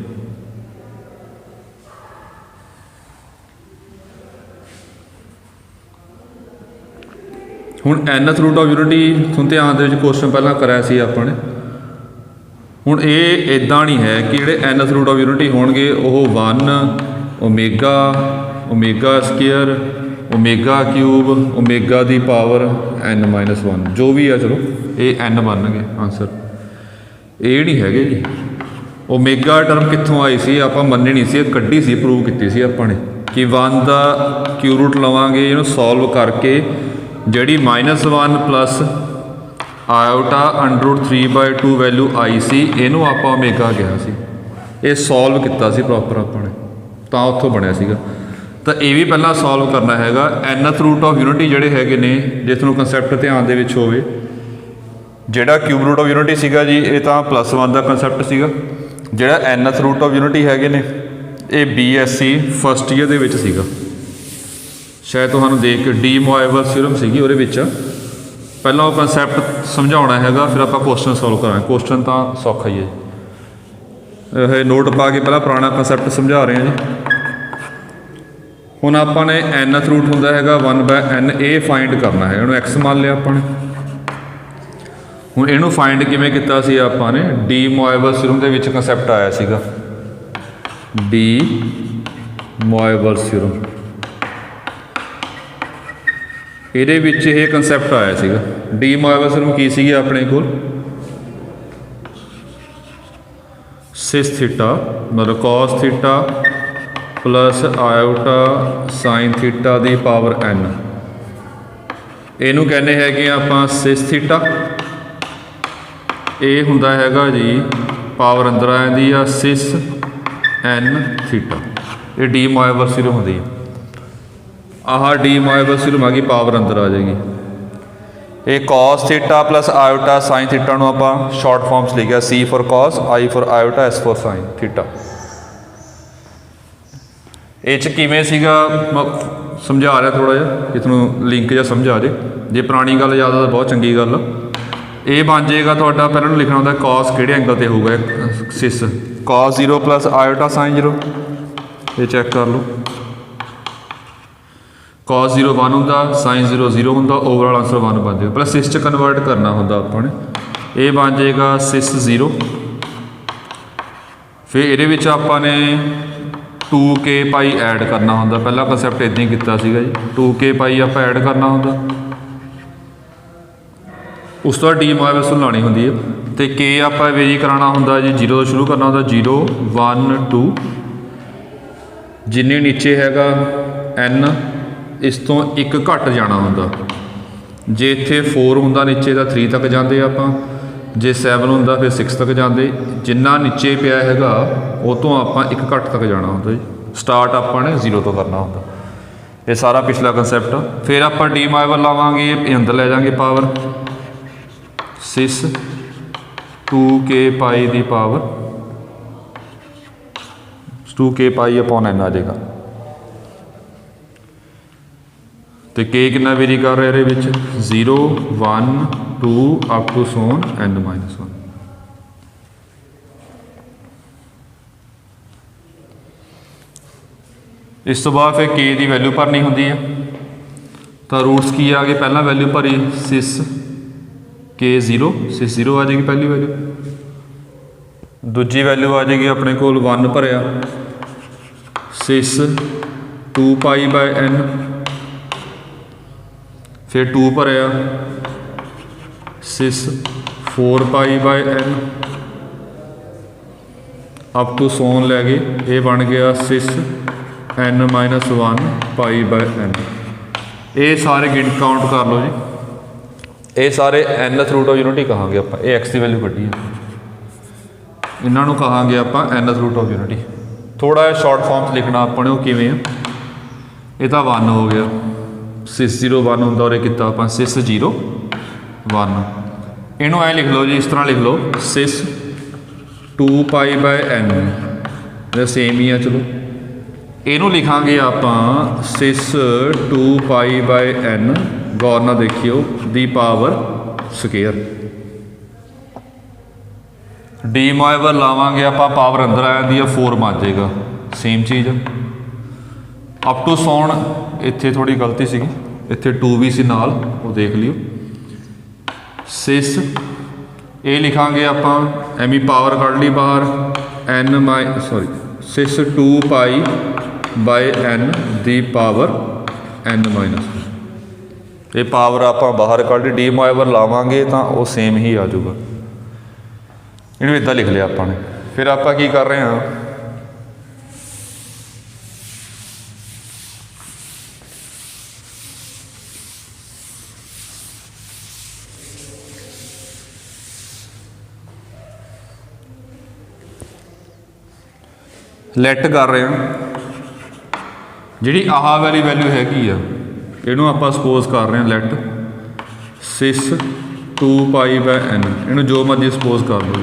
ਹੁਣ nth ਰੂਟ ਆਫ ਯੂਨਿਟੀ ਤੁਹਾਨੂੰ ਧਿਆਨ ਦੇ ਵਿੱਚ ਕੁਐਸਚਨ ਪਹਿਲਾਂ ਕਰਿਆ ਸੀ ਆਪਾਂ ਨੇ। ਹੁਣ ਇਹ ਇੱਦਾਂ ਨਹੀਂ ਹੈ ਕਿ ਜਿਹੜੇ nth ਰੂਟ ਆਫ ਯੂਨਿਟੀ ਹੋਣਗੇ ਉਹ 1 omega omega square omega cube omega ਦੀ ਪਾਵਰ n-1 ਜੋ ਵੀ ਆ, ਚਲੋ ਇਹ n ਬਣਨਗੇ ਆਨਸਰ। ਇਹ ਨਹੀਂ ਹੈਗੇ ਜੀ। ਓਮੇਗਾ ਟਰਮ ਕਿੱਥੋਂ ਆਈ ਸੀ, ਆਪਾਂ ਮੰਨੀ ਨਹੀਂ ਸੀ, ਕੱਢੀ ਸੀ, ਪ੍ਰੂਵ ਕੀਤੀ ਸੀ ਆਪਾਂ ਨੇ ਕਿ 1 ਦਾ ਕਿਊ ਰੂਟ ਲਵਾਂਗੇ, ਇਹਨੂੰ ਸੋਲਵ ਕਰਕੇ ਜਿਹੜੀ -1 ਪਲੱਸ ਆਇਓਟਾ √3/2 ਵੈਲਿਊ ਆਈ ਸੀ, ਇਹਨੂੰ ਆਪਾਂ ਓਮੇਗਾ ਕਿਹਾ ਸੀ। ਇਹ ਸੋਲਵ ਕੀਤਾ ਸੀ ਪ੍ਰੋਪਰ ਆਪਾਂ ਨੇ, ਤਾਂ ਉੱਥੋਂ ਬਣਿਆ ਸੀਗਾ। ਤਾਂ ਇਹ ਵੀ ਪਹਿਲਾਂ ਸੋਲਵ ਕਰਨਾ ਹੈਗਾ। nth ਰੂਟ ਆਫ ਯੂਨਿਟੀ ਜਿਹੜੇ ਹੈਗੇ ਨੇ, ਜੇ ਤੁਹਾਨੂੰ ਕੰਸੈਪਟ ਧਿਆਨ ਦੇ ਵਿੱਚ ਹੋਵੇ, ਜਿਹੜਾ ਕਿਊਬ ਰੂਟ ਆਫ ਯੂਨਿਟੀ ਸੀਗਾ ਜੀ, ਇਹ ਤਾਂ +1 ਦਾ ਕੰਸੈਪਟ ਸੀਗਾ। ਜਿਹੜਾ nth ਰੂਟ ਆਫ ਯੂਨਿਟੀ ਹੈਗੇ ਨੇ, ਇਹ BSc ਫਸਟ ਈਅਰ ਦੇ ਵਿੱਚ ਸੀਗਾ, ਸ਼ਾਇਦ ਤੁਹਾਨੂੰ ਦੇਖ ਕੇ ਡੀ ਮੋਆਇਵਰ ਥਿਊਰਮ ਸੀਗੀ ਉਹਦੇ ਵਿੱਚ। ਪਹਿਲਾਂ ਉਹ ਕੰਸੈਪਟ ਸਮਝਾਉਣਾ ਹੈਗਾ, ਫਿਰ ਆਪਾਂ ਕੁਐਸਚਨ ਸੋਲਵ ਕਰਾਂਗੇ। ਕੁਐਸਚਨ ਤਾਂ ਸੌਖਾ ਹੀ ਹੈ। ਇਹ ਨੋਟ ਪਾ ਕੇ ਪਹਿਲਾਂ ਪੁਰਾਣਾ ਕੰਸੈਪਟ ਸਮਝਾ ਰਹੇ ਹਾਂ ਜੀ। ਹੁਣ ਆਪਾਂ ਨੇ nth ਰੂਟ ਹੁੰਦਾ ਹੈਗਾ 1/n, ਇਹ ਫਾਈਂਡ ਕਰਨਾ ਹੈ। ਇਹਨੂੰ x ਮੰਨ ਲਿਆ ਆਪਾਂ ਨੇ। ਹੁਣ ਇਹਨੂੰ ਫਾਈਂਡ ਕਿਵੇਂ ਕੀਤਾ ਸੀ ਆਪਾਂ ਨੇ, ਡੀ ਮੋਆਇਵਰ ਥਿਊਰਮ ਦੇ ਵਿੱਚ ਕੰਸੈਪਟ ਆਇਆ ਸੀਗਾ, ਡੀ ਮੋਆਇਵਰ ਥਿਊਰਮ। ਇਹਦੇ ਵਿੱਚ ਇਹ ਕੰਸੈਪਟ ਆਇਆ ਸੀਗਾ। ਡੀ ਮੋਆਇਵਰ ਥਿਊਰਮ ਕੀ ਸੀਗੀ ਆਪਣੇ ਕੋਲ, ਸਿਸ ਥੀਟਾ ਮਤਲਬ cos theta plus iota sine theta ਦੀ ਪਾਵਰ n। ਇਹਨੂੰ ਕਹਿੰਦੇ ਹੈਗੇ ਆਪਾਂ ਸਿਸ ਥੀਟਾ। ਇਹ ਹੁੰਦਾ ਹੈਗਾ ਜੀ ਪਾਵਰ ਅੰਦਰ ਆ ਜਾਂਦੀ ਆ ਸਿਸ n ਥੀਟਾ। ਇਹ ਡੀ ਮੋਆਇਵਰ ਥਿਊਰਮ ਹੁੰਦੀ ਹੈ। ਆਹ ਡੀ ਮੋਆਇਵਰ ਥਿਊਰਮ ਆ ਗਈ, ਪਾਵਰ ਅੰਦਰ ਆ ਜਾਏਗੀ। ਇਹ cos theta plus iota sine theta ਨੂੰ ਆਪਾਂ ਸ਼ਾਰਟ ਫਾਰਮਸ ਲਿਖਿਆ, C for cos, I for iota, S for sine theta. ਇਹ 'ਚ ਕਿਵੇਂ ਸੀਗਾ ਸਮਝਾ ਰਿਹਾ ਥੋੜ੍ਹਾ ਜਿਹਾ, ਜੇ ਤੁਹਾਨੂੰ ਲਿੰਕ ਜਿਹਾ ਸਮਝਾ ਜੇ। ਜੇ ਪੁਰਾਣੀ ਗੱਲ ਯਾਦ ਆ ਤਾਂ ਬਹੁਤ ਚੰਗੀ ਗੱਲ। ਇਹ ਬਣ ਜਾਏਗਾ ਤੁਹਾਡਾ, ਪਹਿਲਾਂ ਨੂੰ ਲਿਖਣਾ ਹੁੰਦਾ cos ਕਿਹੜੇ ਐਂਗਲ 'ਤੇ ਹੋਊਗਾ, ਸਿਸ cos 0 ਪਲੱਸ ਆਇਓਟਾ ਸਾਈਨ 0। ਇਹ ਚੈੱਕ ਕਰ ਲਓ, cos 0 1 ਹੁੰਦਾ, ਸਾਈਨ 0 0 ਹੁੰਦਾ, ਓਵਰਆਲ ਆਂਸਰ 1 ਬਣ ਜਾਏਗਾ। ਪਹਿਲਾਂ ਸਿਸ 'ਚ ਕਨਵਰਟ ਕਰਨਾ ਹੁੰਦਾ ਆਪਾਂ ਨੇ। ਇਹ ਬਣ ਜਾਏਗਾ ਸਿਸ 0। ਫਿਰ ਇਹਦੇ ਵਿੱਚ ਆਪਾਂ ਨੇ 2k ਪਾਈ ਐਡ ਕਰਨਾ ਹੁੰਦਾ। ਪਹਿਲਾ ਕੰਸੈਪਟ ਇੱਦਾਂ ਹੀ ਕੀਤਾ ਸੀਗਾ ਜੀ, 2k ਪਾਈ ਆਪਾਂ ਐਡ ਕਰਨਾ ਹੁੰਦਾ। उस तो बाद डी माए वैसों लानी होंगी है। तो के आप वेरी कराना होंगे जी, 0 तो शुरू करना होंगे, 0 1 2 जिन्ने नीचे हैगा n इस तो एक घट जाना होंगे। जे इत्थे 4 होंगे नीचे तो 3 तक जाते आप, जे 7 होंगे फिर 6 तक जाते, जिन्ना नीचे पिया हैगा वो तो आप एक घट तक जाना होंगे जी। स्टार्ट आपने 0 तो करना होंगे। ये सारा पिछला कंसैप्ट। फिर आप डी माइवर लावांगे, ये अंदर ले जाएंगे पावर सिस 2k पाई दी power 2k pi upon n आ जाएगा। तो के कितना वेरी कर रहा है ये 0 1 2 अप टू सोन n-1। इस तो बाद फिर के की वैल्यू भरनी होंगी है। तो रूट्स की आ गए, पहला वैल्यू भरी सिस के 0, सिस 0 आ जाएगी पहली वैल्यू। दूजी वैल्यू आ जाएगी अपने को 1 भरया सिस 2 पाई बाय n, फिर 2 भरया cis 4 pi by n up to सोन लै गए, ये बन गया सिस n-1 पाई बाय n। ये सारे गिन काउंट कर लो जी, ये सारे nth रूट ऑफ यूनिटी कहांगे आप, ये x की वैल्यू कड्डी है, इन्हों कहांगे आप nth रूट ऑफ यूनिटी। थोड़ा शॉर्ट फॉर्म लिखना अपने वो किवें है, ये तो 1 हो गया सिस 0 1 होंगे और किता आप सिस 0 1। इनू ऐ लिख लो जी, इस तरह लिख लो सिस 2 पाई बाय n, सेम ही है। चलो इनू लिखांगे आप सिस 2 पाई बाय n, गौर ना देखियो, दी पावर स्केयर। डी माइवर लावांगे आप, पावर अंदर आ जाती है 4 बन जाएगा, सेम चीज़। अप टू सोन इत्थे थोड़ी गलती सी, इत्थे 2 भी सी नाल, वो देख लियो। सिस ये लिखांगे आप एमी पावर कढ़ ली बाहर सिस 2 pi by n the power n-1। ये पावर आप बाहर कढ़ ली, डी माइवर लावांगे तो वो सेम ही आ जाऊगा। इन्हें इदा लिख लिया आपने। फिर आप की कर रहे हैं, लैट कर रहे हैं जी, आह वाली वैल्यू हैगी आ, इनू आप सपोज कर रहे हैं let cis 2 pi by n, इनू जो मर्जी सपोज कर लो,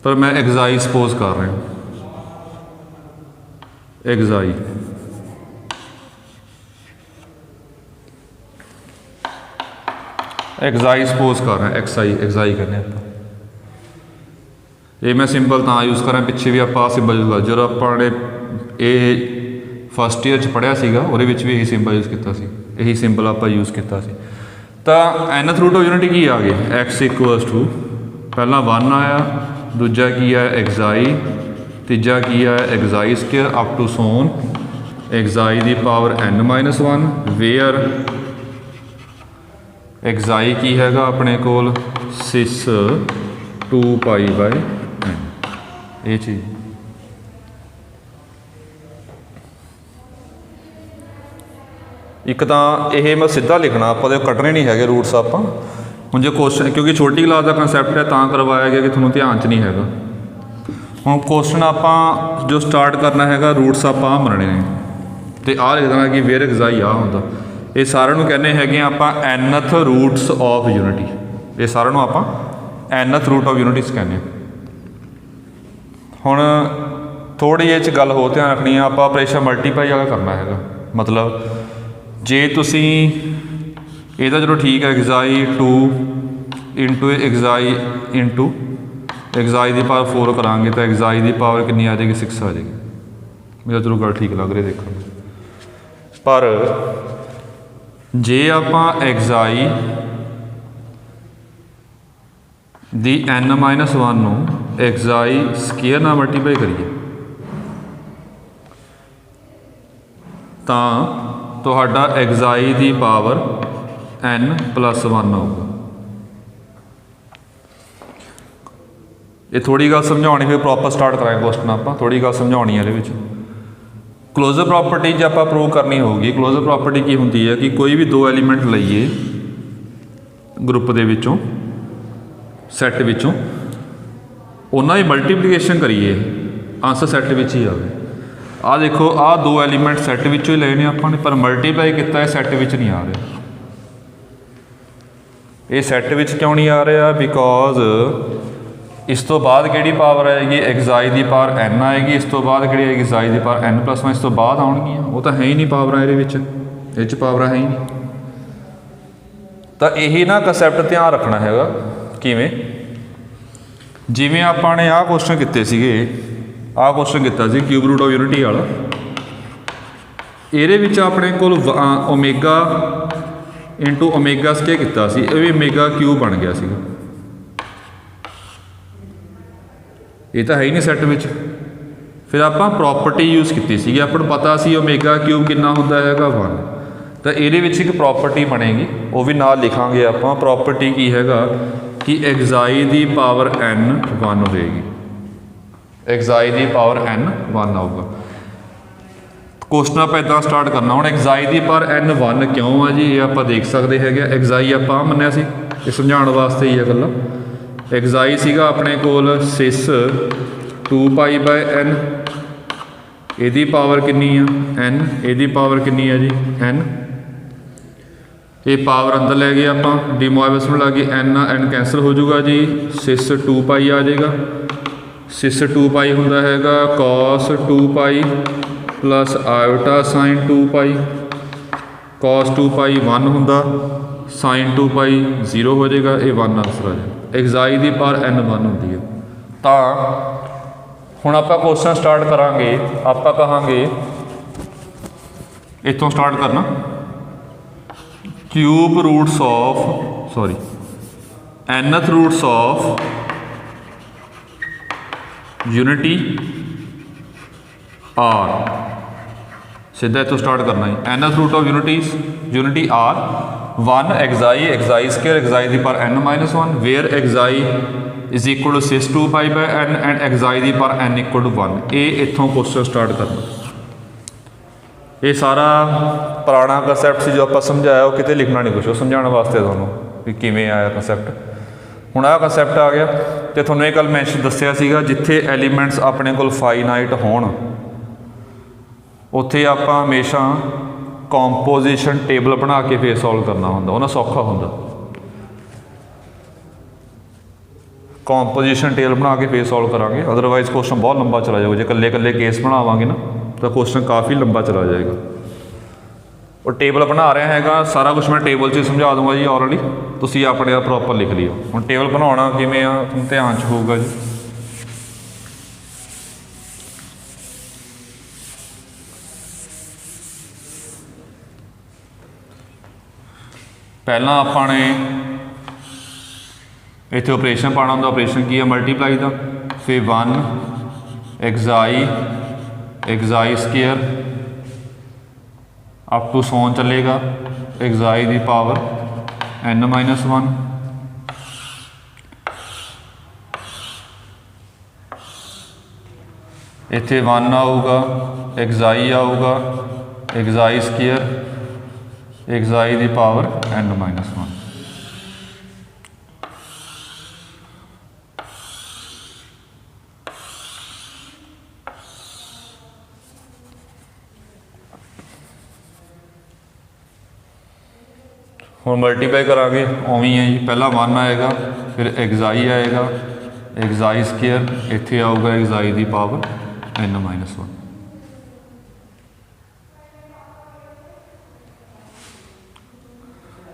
पर मैं एग्जाई सपोज कर रहा हूँ, एग्जाई सपोज कर रहे हैं, एग्जाई करने आप। ये मैं सिंपल तो यूज़ कर रहा, पिछे भी आप सिंबल यूज़ कर, जो अपने ये फस्ट ईयर पढ़िया सीगा, वो भी यही सिंबल यूज़ किया, यही सिंबल आप यूज़ किया। तो nth रूट ऑफ यूनिटी की आ गई, x इक्वल्स टू पहला 1 आया, दूजा की है एग्जाई, तीजा की है x i square up to so on x i दी पावर n-1, वेयर एग्जाई की हैगा अपने कोल सिस 2 पाई बाय n। ये चीज़ एक तो यह मैं सीधा लिखना, आप कटने नहीं है रूट्स। आप हूँ जो क्वेश्चन, क्योंकि छोटी क्लास का कंसैप्ट है तो करवाया गया कि थोड़ा ध्यान च नहीं है। हम क्वेश्चन आप जो स्टार्ट करना है रूट्स आप मनने ने, तो आ लिख देना कि वेयर एग्जाई आ होंगे, ये सारे कहने हैं आप nth रूट्स ऑफ यूनिटी, ये सारे आप nth रूट ऑफ यूनिटीज कहने। हुण थोड़ी ये गल हो ध्यान रखनी है, आप ऑपरेशन मल्टीप्लाई वाला करना है, मतलब जे तुसी ये तो चलो ठीक है, एग्जाई 2 इंटू एग्जाई इंटू एग्जाई की पावर 4 करांगे तो एग्जाई की पावर कितनी आ जाएगी 6 आ जाएगी। मेरा चलो गल ठीक लग रही देखो, पर जे आप एग्जाई दी n-1 एग्जाई स्केयर ना मल्टीप्लाई करिए तो एग्जाई की पावर n+1 होगा। ये थोड़ी गल समझानी फिर प्रॉपर स्टार्ट कराएंगे क्वेश्चन। आप थोड़ी गल समझानी है ये क्लोजर प्रॉपर्टी जो आप प्रूव करनी होगी। क्लोजर प्रॉपर्टी की होंगी है कि कोई भी दो एलीमेंट लईए ग्रुप के विचों सैट विचों उन्होंने मल्टीप्लीकेशन करिए आंसर सैट विच ही आए। आ देखो आ दो एलीमेंट सैट विचों ही लए ने आपां पर मल्टीप्लाई किया है सैट विच नहीं आ रहा। ये सैट विच क्यों नहीं आ रहा? बिकॉज इस तो बाद किहड़ी पावर आएगी एक्साई की पावर एन आएगी। इस तो बाद किहड़ी आएगी एक्साई की पावर एन प्लस वन। इस तो बाद आउणगियां वो तो है ही नहीं पावर ये पावर है ही नहीं। तो यही ना कंसैप्ट ध्यान रखना है किवें जिवें आपां ने आ क्वेश्चन किए सीगे। आ क्वेश्चन किया सी क्यूब रूट ऑफ यूनिटी वाला। ये अपने को ओमेगा इंटू ओमेगा स्केयर किया सी, ये भी ओमेगा क्यूब बन गया सीगा। ये तो है ही नहीं सैट विच। फिर आप प्रॉपर्टी यूज़ की सी, अपन पता सी ओमेगा क्यूब कितना होता है 1। तो ये एक प्रॉपर्टी बनेगी वो भी नाल लिखांगे आप। प्रॉपर्टी की हैगा कि एक्साई की पावर n 1 होएगी। एक्साई की पावर n 1 आऊगा। क्वेश्चन आप इदा स्टार्ट करना हूँ। एक्साई की पावर n 1 क्यों है जी? ये आप देख सकते हैं। एक्साई आप मन्निया सी, ये समझाने वास्ते ही है गल्ला। एक्साई सीगा अपने कोल 6 2 पाई बाय n। यदी पावर कितनी है n, यदी पावर कितनी है जी n। ये पावर अंदर लै गए आप डिमोइबस में ला गए n कैंसल हो जाऊगा जी। 6 2 पाई आ जाएगा। 6 2 पाई होंदा हैगा cos 2 pi plus iota sine 2 पाई। cos 2 पाई 1 होंदा, साइन 2 पाई 0 हो जाएगा। ये 1 आंसर आ जाएगा। एक्साई की पावर n 1 होंदी है। तो हुण आपां क्वेश्चन स्टार्ट करांगे। आपां कहांगे इत्थों स्टार्ट करना cube roots of nth roots of unity are. सीधा इतों स्टार्ट करना है। nth root of unity are 1 xi square xi की power n - 1 where xi is equal to 6 2 pi by n and xi की पावर n इक्वल टू 1। ये इतों question start करना। ये सारा पुराना कंसैप्ट से जो आप समझाया वो कितने लिखना नहीं कुछ, समझाने वास्ते थोनों कि किमें आया कंसैप्ट। हुण आ कंसैप्ट आ गया। तो थोनों ये गल मैं दस्सिया सीगा जिथे एलीमेंट्स अपने कोल फाइनाइट होण उत्थे आपां हमेशा कॉम्पोजिशन टेबल बना के फिर सॉल्व करना होंदा, उन्हें सौखा होंदा। कॉम्पोजिशन टेबल बना के फिर सॉल्व करांगे, अदरवाइज क्वेश्चन बहुत लंबा चला जाएगा। जो कल्ले कल्ले केस बनावांगे ना तो क्वेश्चन काफ़ी लंबा चला जाएगा। और टेबल बना रहा हैगा सारा कुछ मैं टेबल 'च समझा दूंगा जी ऑलरेडी, तुसीं अपने आप प्रॉपर लिख लियो। हुण टेबल बनाउणा किवें आ तुहानूं ध्यान 'च होऊगा जी। पहला आपां ने इत्थे ऑपरेशन पाना होंदा। ऑपरेशन की है मल्टीप्लाई का। फिर 1 एक्साई स्केयर अप टू सोन चलेगा एक्साई की पावर n - 1। इत्थे 1 आऊगा, एक्साई आऊगा, एक्साई स्केयर एक्साई की पावर n - 1। हम मल्टीप्लाई करांगे उवें है जी। पहला 1 आएगा, फिर एक्साई आएगा, एक्साई स्केयर, इत्थे आऊगा एक्साई की पावर n - 1।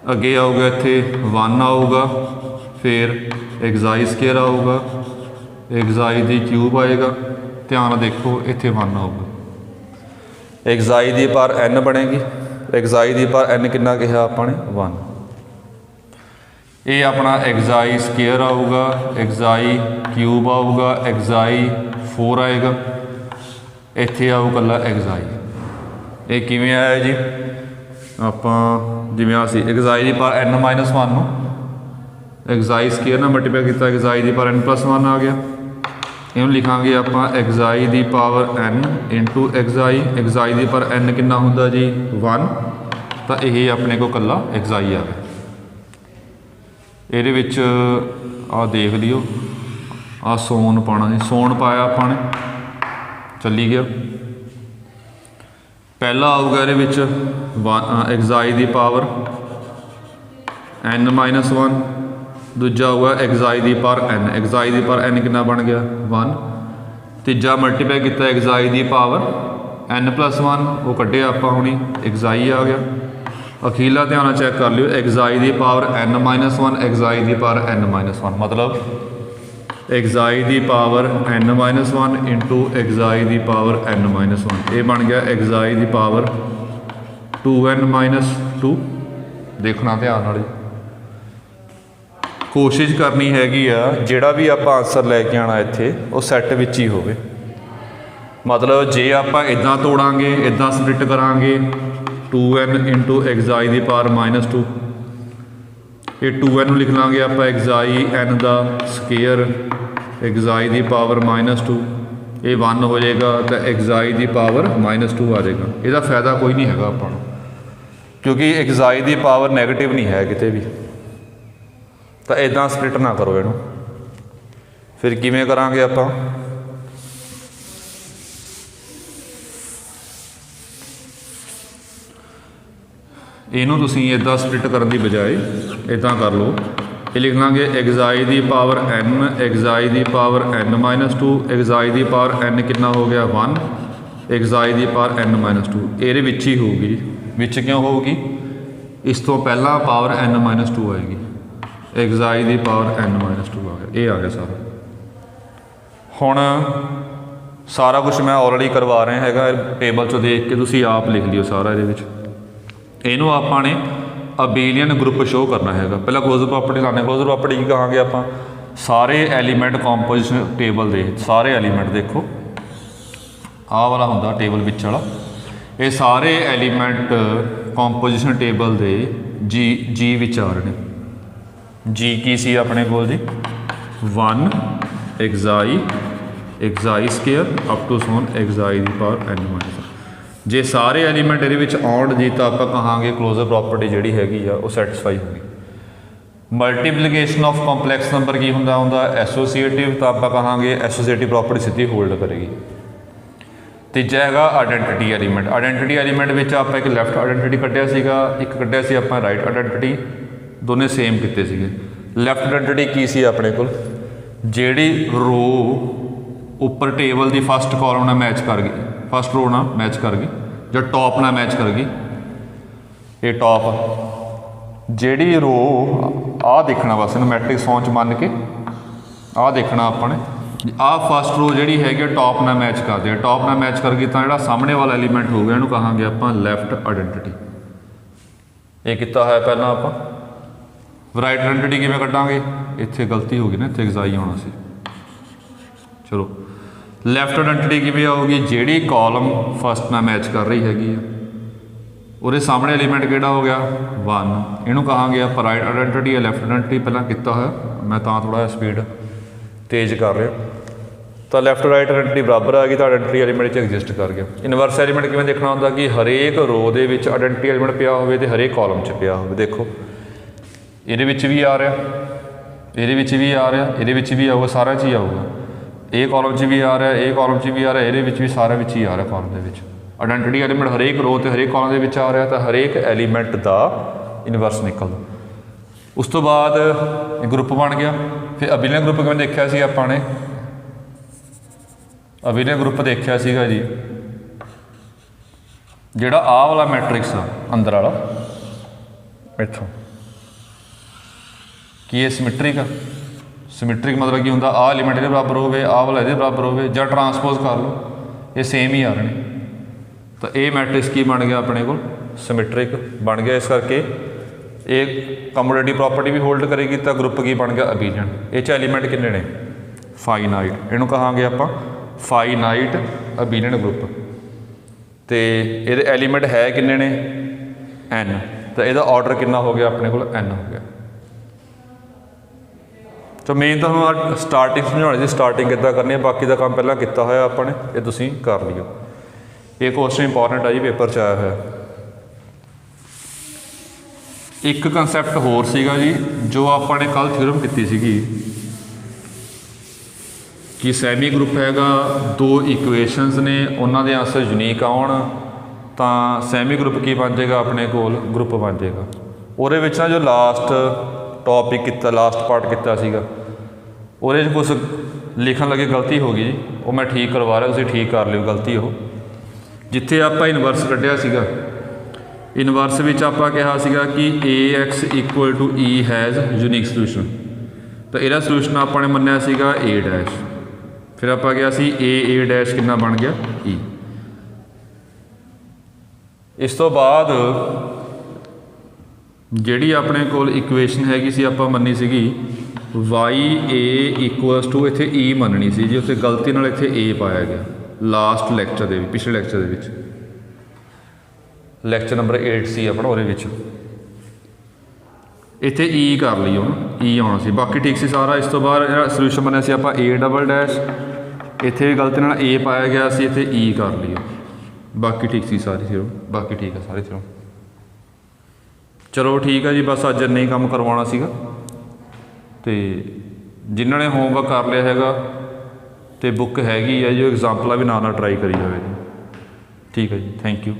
अगे आऊगा इत्थे 1 आऊगा, फिर एक्साई स्केयर आऊगा, एक्साई की क्यूब आएगा। ध्यान देखो इत्थे 1 आऊगा, एक्साई की पावर n बनेगी। एक्साई की पावर n कितना कहा आपने 1। ये अपना एक्साई स्केयर आऊगा, एक्साई क्यूब आऊगा, एक्साई 4 आएगा, इत्थे आऊ कला एक्साई। ये किवें आया जी? आपां जिवें आ सी एक्साई की पावर n - 1 नूं एक्साई स्केयर नाल मल्टीप्लाई किया, एक्साई की पावर n + 1 आ गया। ਇਹਨੂੰ ਲਿਖਾਂਗੇ ਆਪਾਂ xi ਦੀ power n into xi। xi ਦੀ ਪਰ n ਕਿੰਨਾ ਹੁੰਦਾ ਜੀ 1, ਤਾਂ ਇਹ ਆਪਣੇ ਕੋਲ ਇਕੱਲਾ xi ਆ ਗਿਆ। ਇਹਦੇ ਵਿੱਚ ਆਹ ਦੇਖ ਲਿਓ, ਆਹ ਸੋਨ ਪਾਉਣਾ ਸੀ, ਸੋਨ ਪਾਇਆ ਆਪਾਂ ਨੇ, ਚੱਲੀ ਗਿਆ। ਪਹਿਲਾ ਆਊਗਾ ਇਹਦੇ ਵਿੱਚ xi ਦੀ ਪਾਵਰ n-1, ਦੂਜਾ ਹੋਊਗਾ xi ਦੀ ਪਾਵਰ n। xi ਦੀ ਪਾਵਰ n ਕਿੰਨਾ ਬਣ ਗਿਆ 1। ਤੀਜਾ ਮਲਟੀਪਲਾਈ ਕੀਤਾ xi ਦੀ ਪਾਵਰ n+1, ਉਹ ਕੱਢਿਆ ਆਪਾਂ ਹੁਣੀ xi ਆ ਗਿਆ। ਅਖੀਰਲਾ ਧਿਆਨ ਨਾਲ ਚੈੱਕ ਕਰ ਲਿਓ, xi ਦੀ ਪਾਵਰ n-1, xi ਦੀ ਪਾਵਰ n-1, ਮਤਲਬ xi ਦੀ ਪਾਵਰ n-1 ਇੰਟੂ xi ਦੀ ਪਾਵਰ n-1, ਇਹ ਬਣ ਗਿਆ xi ਦੀ ਪਾਵਰ 2n-2। ਦੇਖਣਾ ਧਿਆਨ ਨਾਲ, ਕੋਸ਼ਿਸ਼ ਕਰਨੀ ਹੈਗੀ ਆ ਜਿਹੜਾ ਵੀ ਆਪਾਂ ਆਨਸਰ ਲੈ ਕੇ ਆਉਣਾ ਇੱਥੇ ਉਹ ਸੈੱਟ ਵਿੱਚ ਹੀ ਹੋਵੇ। ਮਤਲਬ ਜੇ ਆਪਾਂ ਇੱਦਾਂ ਤੋੜਾਂਗੇ, ਇੱਦਾਂ ਸਪਲਿਟ ਕਰਾਂਗੇ 2n ਇੰਟੂ xi ਦੀ ਪਾਵਰ -2, ਇਹ 2n ਨੂੰ ਲਿਖ ਲਾਂਗੇ ਆਪਾਂ xi n ਦਾ ਸਕੇਅਰ, xi ਦੀ ਪਾਵਰ -2, ਇਹ 1 ਹੋ ਜਾਏਗਾ ਤਾਂ xi ਦੀ ਪਾਵਰ -2 ਆ ਜਾਏਗਾ। ਇਹਦਾ ਫਾਇਦਾ ਕੋਈ ਨਹੀਂ ਹੈਗਾ ਆਪਾਂ ਨੂੰ, ਕਿਉਂਕਿ xi ਦੀ ਪਾਵਰ ਨੈਗੇਟਿਵ ਨਹੀਂ ਹੈ ਕਿਤੇ ਵੀ। ਤਾਂ ਇੱਦਾਂ ਸਪਲਿਟ ਨਾ ਕਰੋ ਇਹਨੂੰ। ਫਿਰ ਕਿਵੇਂ ਕਰਾਂਗੇ ਆਪਾਂ, ਇਹਨੂੰ ਤੁਸੀਂ ਇੱਦਾਂ ਸਪਲਿਟ ਕਰਨ ਦੀ ਬਜਾਏ ਇੱਦਾਂ ਕਰ ਲਓ, ਇਹ ਲਿਖ ਲਾਂਗੇ xi ਦੀ ਪਾਵਰ n, xi ਦੀ ਪਾਵਰ n-2, xi ਦੀ ਪਾਵਰ n ਕਿੰਨਾ ਹੋ ਗਿਆ 1, xi ਦੀ ਪਾਵਰ n-2, ਇਹਦੇ ਵਿੱਚ ਹੀ ਹੋਊਗੀ। ਵਿੱਚ ਕਿਉਂ ਹੋਊਗੀ, ਇਸ ਤੋਂ ਪਹਿਲਾਂ ਪਾਵਰ n-2 ਆਏਗੀ, xi ਦੀ ਪਾਵਰ n-2 ਆ ਗਿਆ। ਇਹ ਆ ਗਿਆ ਸਾਰਾ। ਹੁਣ ਸਾਰਾ ਕੁਝ ਮੈਂ ਆਲਰੇਡੀ ਕਰਵਾ ਰਿਹਾ ਹੈਗਾ, ਟੇਬਲ 'ਚੋਂ ਦੇਖ ਕੇ ਤੁਸੀਂ ਆਪ ਲਿਖ ਲਿਓ ਸਾਰਾ ਇਹਦੇ ਵਿੱਚ। ਇਹਨੂੰ ਆਪਾਂ ਨੇ ਅਬੇਲੀਅਨ ਗਰੁੱਪ ਸ਼ੋਅ ਕਰਨਾ ਹੈਗਾ। ਪਹਿਲਾਂ ਕਲੋਜ਼ਰ ਪ੍ਰੋਪਰਟੀ ਲਾਉਂਦੇ। ਕਲੋਜ਼ਰ ਪ੍ਰੋਪਰਟੀ ਕੀ ਕਹਾਂਗੇ ਆਪਾਂ, ਸਾਰੇ ਐਲੀਮੈਂਟ ਕੰਪੋਜੀਸ਼ਨ ਟੇਬਲ ਦੇ ਸਾਰੇ ਐਲੀਮੈਂਟ ਦੇਖੋ, ਆਹ ਵਾਲਾ ਹੁੰਦਾ ਟੇਬਲ ਵਿੱਚ ਵਾਲਾ, ਇਹ ਸਾਰੇ ਐਲੀਮੈਂਟ ਕੰਪੋਜੀਸ਼ਨ ਟੇਬਲ ਦੇ ਜੀ ਵਿੱਚ ਆ ਰਹੇ ਨੇ। ਜੀ ਕੀ ਸੀ ਆਪਣੇ ਕੋਲ G 1 xi square up to so on xi ਦੀ ਪਾਵਰ n-1। ਜੇ ਸਾਰੇ ਐਲੀਮੈਂਟ ਇਹਦੇ ਵਿੱਚ ਆਉਣ ਜੀ ਤਾਂ ਆਪਾਂ ਕਹਾਂਗੇ ਕਲੋਜ਼ਰ ਪ੍ਰੋਪਰਟੀ ਜਿਹੜੀ ਹੈਗੀ ਆ ਉਹ ਸੈਟਿਸਫਾਈ ਹੋ ਗਈ। ਮਲਟੀਪਲੀਕੇਸ਼ਨ ਆਫ ਕੰਪਲੈਕਸ ਨੰਬਰ ਕੀ ਹੁੰਦਾ ਐਸੋਸੀਏਟਿਵ, ਤਾਂ ਆਪਾਂ ਕਹਾਂਗੇ ਐਸੋਸੀਏਟਿਵ ਪ੍ਰੋਪਰਟੀ ਸਿੱਧੀ ਹੋਲਡ ਕਰੇਗੀ। ਤੀਜਾ ਹੈਗਾ ਆਇਡੈਂਟੀਟੀ ਐਲੀਮੈਂਟ। ਆਇਡੈਂਟੀਟੀ ਐਲੀਮੈਂਟ ਵਿੱਚ ਆਪਾਂ ਇੱਕ ਲੈਫਟ ਆਇਡੈਂਟੀਟੀ ਕੱਢਿਆ ਸੀਗਾ, ਇੱਕ ਕੱਢਿਆ ਸੀ ਆਪਾਂ ਰਾਈਟ ਆਇਡੈਂਟੀਟੀ, ਦੋਨੇ ਸੇਮ ਕੀਤੇ ਸੀਗੇ। ਲੈਫਟ ਆਇਡੈਂਟੀਟੀ ਕੀ ਸੀ ਆਪਣੇ ਕੋਲ, ਜਿਹੜੀ ਰੋ ਉੱਪਰ ਟੇਬਲ ਦੀ ਫਸਟ ਕਾਲਮ ਨਾਲ ਮੈਚ ਕਰ ਗਈ, ਫਸਟ ਰੋ ਨਾਲ ਮੈਚ ਕਰ ਗਈ ਜਾਂ ਟੌਪ ਨਾਲ ਮੈਚ ਕਰ ਗਈ, ਇਹ ਟੌਪ। ਜਿਹੜੀ ਰੋ ਆਹ ਦੇਖਣਾ ਬਸ ਇਹਨੂੰ ਮੈਟ੍ਰਿਕਸ ਫਾਰਮ 'ਚ ਮੰਨ ਕੇ ਆਹ ਦੇਖਣਾ ਆਪਾਂ ਨੇ, ਆਹ ਫਸਟ ਰੋ ਜਿਹੜੀ ਹੈਗੀ ਟੌਪ ਨਾਲ ਮੈਚ ਕਰਦੇ ਆ, ਟੌਪ ਨਾਲ ਮੈਚ ਕਰ ਗਈ ਤਾਂ ਜਿਹੜਾ ਸਾਹਮਣੇ ਵਾਲਾ ਐਲੀਮੈਂਟ ਹੋ ਗਿਆ ਇਹਨੂੰ ਕਹਾਂਗੇ ਆਪਾਂ ਲੈਫਟ ਆਇਡੈਂਟੀਟੀ। ਇਹ ਕੀਤਾ ਹੋਇਆ ਪਹਿਲਾਂ ਆਪਾਂ। ਰਾਈਟ ਆਇਡੈਂਟੀਟੀ ਕਿਵੇਂ ਕੱਢਾਂਗੇ, ਇੱਥੇ ਗਲਤੀ ਹੋ ਗਈ ਨਾ, ਇੱਥੇ xi ਆਉਣਾ ਸੀ। ਚਲੋ ਲੈਫਟ ਆਇਡੈਂਟੀਟੀ ਕਿਵੇਂ ਆਊਗੀ, ਜਿਹੜੀ ਕਾਲਮ ਫਸਟ ਨਾਲ ਮੈਚ ਕਰ ਰਹੀ ਹੈਗੀ ਆ ਉਹਦੇ ਸਾਹਮਣੇ ਐਲੀਮੈਂਟ ਕਿਹੜਾ ਹੋ ਗਿਆ 1, ਇਹਨੂੰ ਕਹਾਂਗੇ ਆਪਾਂ ਰਾਈਟ ਆਇਡੈਂਟੀਟੀ। ਲੈਫਟ ਆਇਡੈਂਟੀਟੀ ਪਹਿਲਾਂ ਕੀਤਾ ਹੋਇਆ, ਮੈਂ ਤਾਂ ਥੋੜ੍ਹਾ ਜਿਹਾ ਸਪੀਡ ਤੇਜ਼ ਕਰ ਰਿਹਾ। ਤਾਂ ਲੈਫਟ ਰਾਈਟ ਆਇਡੈਂਟੀਟੀ ਬਰਾਬਰ ਆ ਗਈ ਤਾਂ ਆਇਡੈਂਟੀਟੀ ਐਲੀਮੈਂਟ 'ਚ ਐਗਜ਼ਿਸਟ ਕਰ ਗਿਆ। ਇਨਵਰਸ ਐਲੀਮੈਂਟ ਕਿਵੇਂ ਦੇਖਣਾ ਹੁੰਦਾ ਕਿ ਹਰੇਕ ਰੋ ਦੇ ਵਿੱਚ ਆਇਡੈਂਟੀਟੀ ਐਲੀਮੈਂਟ ਪਿਆ ਹੋਵੇ ਅਤੇ ਹਰੇਕ ਕਾਲਮ 'ਚ ਪਿਆ ਹੋਵੇ। ਦੇਖੋ ਇਹਦੇ ਵਿੱਚ ਵੀ ਆ ਰਿਹਾ, ਇਹਦੇ ਵਿੱਚ ਵੀ ਆ ਰਿਹਾ, ਇਹਦੇ ਵਿੱਚ ਵੀ ਆਊਗਾ, ਸਾਰਿਆਂ 'ਚ ਹੀ ਆਊਗਾ। ਇਹ ਕਾਲਮ 'ਚ ਵੀ ਆ ਰਿਹਾ, ਇਹ ਕਾਲਮ 'ਚ ਵੀ ਆ ਰਿਹਾ, ਇਹਦੇ ਵਿੱਚ ਵੀ, ਸਾਰਿਆਂ ਵਿੱਚ ਹੀ ਆ ਰਿਹਾ ਕਾਲਮ ਦੇ ਵਿੱਚ। ਆਇਡੈਂਟੀਟੀ ਐਲੀਮੈਂਟ ਹਰੇਕ ਰੋ ਅਤੇ ਹਰੇਕ ਕਾਲਮ ਦੇ ਵਿੱਚ ਆ ਰਿਹਾ ਤਾਂ ਹਰੇਕ ਐਲੀਮੈਂਟ ਦਾ ਇਨਵਰਸ ਨਿਕਲਦਾ। ਉਸ ਤੋਂ ਬਾਅਦ ਗਰੁੱਪ ਬਣ ਗਿਆ। ਫਿਰ ਅਬੇਲੀਅਨ ਗਰੁੱਪ ਕਿਵੇਂ ਦੇਖਿਆ ਸੀ ਆਪਾਂ ਨੇ, ਅਬੇਲੀਅਨ ਗਰੁੱਪ ਦੇਖਿਆ ਸੀਗਾ ਜੀ ਜਿਹੜਾ ਆਹ ਵਾਲਾ ਮੈਟ੍ਰਿਕਸ ਆ ਅੰਦਰ ਵਾਲਾ, ਇੱਥੋਂ ਕੀ ਇਹ ਸਿਮੈਟ੍ਰਿਕ ਆ। ਸਿਮੈਟ੍ਰਿਕ ਮਤਲਬ ਕੀ ਹੁੰਦਾ, ਆਹ ਐਲੀਮੈਂਟ ਇਹਦੇ ਬਰਾਬਰ ਹੋਵੇ, ਆਹ ਵਾਲਾ ਇਹਦੇ ਬਰਾਬਰ ਹੋਵੇ, ਜਾਂ ਟਰਾਂਸਪੋਜ਼ ਕਰ ਲਓ, ਇਹ ਸੇਮ ਹੀ ਆ ਰਹੇ ਨੇ। ਤਾਂ ਇਹ ਮੈਟ੍ਰਿਕਸ ਕੀ ਬਣ ਗਿਆ ਆਪਣੇ ਕੋਲ, ਸਿਮੈਟ੍ਰਿਕ ਬਣ ਗਿਆ। ਇਸ ਕਰਕੇ ਇਹ ਕਮੋਡੇਟਿਵ ਪ੍ਰੋਪਰਟੀ ਵੀ ਹੋਲਡ ਕਰੇਗੀ। ਤਾਂ ਗਰੁੱਪ ਕੀ ਬਣ ਗਿਆ ਅਬੇਲੀਅਨ। ਇਹ 'ਚ ਐਲੀਮੈਂਟ ਕਿੰਨੇ ਨੇ ਫਾਈਨਾਈਟ, ਇਹਨੂੰ ਕਹਾਂਗੇ ਆਪਾਂ ਫਾਈਨਾਈਟ ਅਬੇਲੀਅਨ ਗਰੁੱਪ। ਅਤੇ ਇਹਦੇ ਐਲੀਮੈਂਟ ਹੈ ਕਿੰਨੇ ਨੇ n, ਤਾਂ ਇਹਦਾ ਆਰਡਰ ਕਿੰਨਾ ਹੋ ਗਿਆ ਆਪਣੇ ਕੋਲ n ਹੋ ਗਿਆ। तो मेन तो हम स्टार्टिंग समझानी सी स्टार्टिंग किद्दां करनी है, बाकी का काम पहला किया होया आपने, ये तुसीं कर लिओ। ये क्वेश्चन इंपॉर्टेंट है जी, पेपर च आया होया। एक कंसैप्ट होर सीगा जी जो आपने कल थ्योरम की सीगी कि सैमी ग्रुप हैगा, दो इक्वेशनस ने उन्हों के आंसर यूनीक आउण तो सैमी ग्रुप की बन जाएगा अपने कोल, ग्रुप बन जाएगा। ਉਹਦੇ ਵਿੱਚ ना जो लास्ट टॉपिक किया, लास्ट पार्ट किया सीगा, ਉਹਦੇ कुछ लिखन लगे गलती हो गई जी, वो मैं ठीक करवा रहा, तुसीं ठीक कर लिओ गलती। वो जिथे आपां इनवर्स कढ़िया सीगा, इनवर्स विच आपां कहा सीगा कि AX equal to E has unique solution, तो इहदा सोल्यूशन आपां ने मन्निया सीगा A', फिर आपां गया सी A' कितना बन गया E। इस तो बाद ਜਿਹੜੀ ਆਪਣੇ ਕੋਲ ਇਕੁਏਸ਼ਨ ਹੈਗੀ ਸੀ ਆਪਾਂ ਮੰਨੀ ਸੀਗੀ YA ਇਕੁਅਲਸ ਟੂ ਇੱਥੇ E ਮੰਨਣੀ ਸੀ ਜੀ, ਉੱਥੇ ਗਲਤੀ ਨਾਲ ਇੱਥੇ A ਪਾਇਆ ਗਿਆ ਲਾਸਟ ਲੈਕਚਰ ਦੇ ਵਿੱਚ, ਪਿਛਲੇ ਲੈਕਚਰ ਦੇ ਵਿੱਚ, ਲੈਕਚਰ ਨੰਬਰ 8 ਸੀ ਆਪਣਾ, ਉਹਦੇ ਵਿੱਚ ਇੱਥੇ E ਕਰ ਲਈ, ਹੁਣ E ਆਉਣਾ ਸੀ, ਬਾਕੀ ਠੀਕ ਸੀ ਸਾਰਾ। ਇਸ ਤੋਂ ਬਾਅਦ ਜਿਹੜਾ ਸੋਲੂਸ਼ਨ ਬਣਿਆ ਸੀ ਆਪਾਂ A', ਇੱਥੇ ਵੀ ਗਲਤੀ ਨਾਲ A ਪਾਇਆ ਗਿਆ ਸੀ, ਇੱਥੇ E ਕਰ ਲਈ, ਬਾਕੀ ਠੀਕ ਸੀ ਸਾਰੀ ਥਿਓਰਮ, ਬਾਕੀ ਠੀਕ ਆ ਸਾਰੇ ਥਿਓਰਮ। चलो ठीक है जी, बस अज नहीं काम करवाना सीगा, तो जिन्होंने होमवर्क कर लिया हैगा तो बुक हैगी है जो एग्जाम्पल भी नाल ट्राई करी जाए। ठीक है जी, थैंक यू।